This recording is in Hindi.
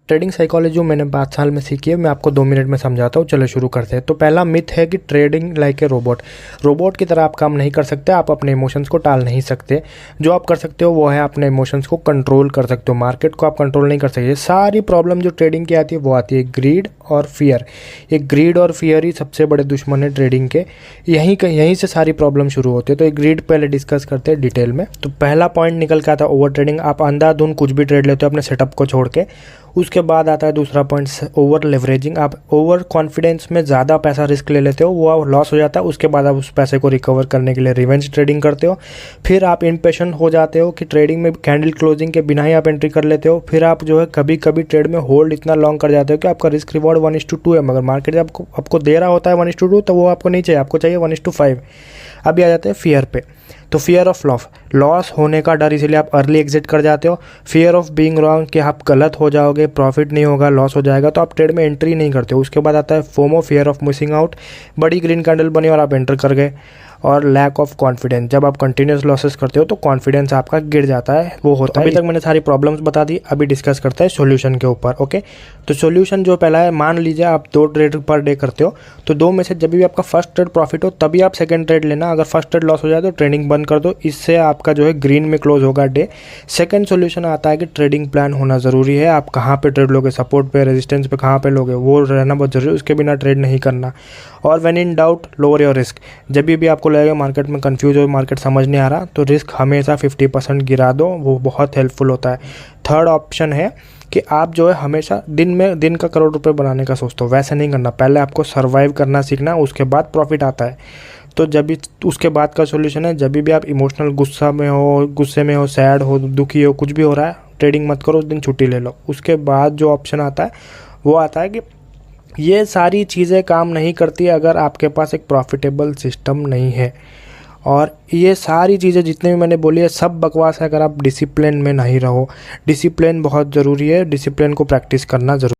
ट्रेडिंग साइकोलॉजी जो मैंने 5 साल में सीखी है, मैं आपको 2 मिनट में समझाता हूँ। चलो शुरू करते हैं। तो पहला मिथ है कि ट्रेडिंग लाइक ए रोबोट की तरह आप काम नहीं कर सकते। आप अपने इमोशंस को टाल नहीं सकते। जो आप कर सकते हो वो है अपने इमोशंस को कंट्रोल कर सकते हो। मार्केट को आप कंट्रोल नहीं कर सकते। सारी प्रॉब्लम जो ट्रेडिंग की आती है वो आती है ग्रीड और फियर। ये ग्रीड और फियर ही सबसे बड़े दुश्मन है ट्रेडिंग के। यहीं से सारी प्रॉब्लम शुरू होती है। तो एक ग्रीड पहले डिस्कस करते हैं डिटेल में। तो पहला पॉइंट निकल के आता है ओवर ट्रेडिंग। आप अंधाधुंध कुछ भी ट्रेड लेते हो अपने सेटअप को छोड़ के। उसके बाद आता है दूसरा पॉइंट ओवर लेवरेजिंग। आप ओवर कॉन्फिडेंस में ज़्यादा पैसा रिस्क ले लेते हो, वो लॉस हो जाता है। उसके बाद आप उस पैसे को रिकवर करने के लिए रिवेंज ट्रेडिंग करते हो। फिर आप इम्पेशेंट हो जाते हो कि ट्रेडिंग में कैंडल क्लोजिंग के बिना ही आप एंट्री कर लेते हो। फिर आप जो है कभी कभी ट्रेड में होल्ड इतना लॉन्ग कर जाते हो कि आपका रिस्क रिवॉर्ड 1:2 है, मगर मार्केट जब आपको दे रहा होता है 1:2 तो वो आपको नहीं चाहिए, आपको चाहिए 1:5। अभी आ जाते हैं फियर पे। तो फियर ऑफ लॉस होने का डर, इसीलिए आप अर्ली एग्जिट कर जाते हो। फियर ऑफ बीइंग रॉन्ग, कि आप गलत हो जाओगे, प्रॉफिट नहीं होगा, लॉस हो जाएगा, तो आप ट्रेड में एंट्री नहीं करते हो। उसके बाद आता है FOMO, fear of missing out. बड़ी ग्रीन कैंडल बनी और आप एंटर कर गए। और लैक ऑफ कॉन्फिडेंस, जब आप कंटिन्यूस लॉसेस करते हो तो कॉन्फिडेंस आपका गिर जाता है, वो होता है। अभी तक मैंने सारी प्रॉब्लम्स बता दी, अभी डिस्कस करते हैं सॉल्यूशन के ऊपर। ओके, तो सॉल्यूशन जो पहला है, मान लीजिए आप 2 ट्रेड पर डे करते हो, तो 2 में से जब भी आपका फर्स्ट ट्रेड प्रॉफिट हो तभी आप सेकंड ट्रेड लेना। अगर फर्स्ट ट्रेड लॉस हो जाए तो ट्रेडिंग बंद कर दो, इससे आपका जो है ग्रीन में क्लोज होगा डे। सेकंड सॉल्यूशन आता है कि ट्रेडिंग प्लान होना ज़रूरी है। आप कहाँ पे ट्रेड लोगे, सपोर्ट पे, रेजिस्टेंस पे कहाँ पे लोगे, वो रहना बहुत जरूरी है। उसके बिना ट्रेड नहीं करना। और when in doubt lower your risk. जब भी आपको लगेगा मार्केट में कंफ्यूज हो, मार्केट समझ नहीं आ रहा, तो रिस्क हमेशा 50% गिरा दो, वो बहुत हेल्पफुल होता है। थर्ड ऑप्शन है कि आप जो है हमेशा दिन का करोड़ रुपए बनाने का सोचते हो, वैसे नहीं करना। पहले आपको सर्वाइव करना सीखना, उसके बाद प्रॉफिट आता है। तो जब भी उसके बाद का सोल्यूशन है, जब भी आप इमोशनल गुस्से में हो, सैड हो, दुखी हो, कुछ भी हो रहा है, ट्रेडिंग मत करो, उस दिन छुट्टी ले लो। उसके बाद जो ऑप्शन आता है वो आता है कि ये सारी चीज़ें काम नहीं करती अगर आपके पास एक प्रॉफिटेबल सिस्टम नहीं है। और ये सारी चीज़ें जितने भी मैंने बोली है सब बकवास है अगर आप डिसिप्लिन में नहीं रहो। डिसिप्लिन बहुत ज़रूरी है, डिसिप्लिन को प्रैक्टिस करना ज़रूरी।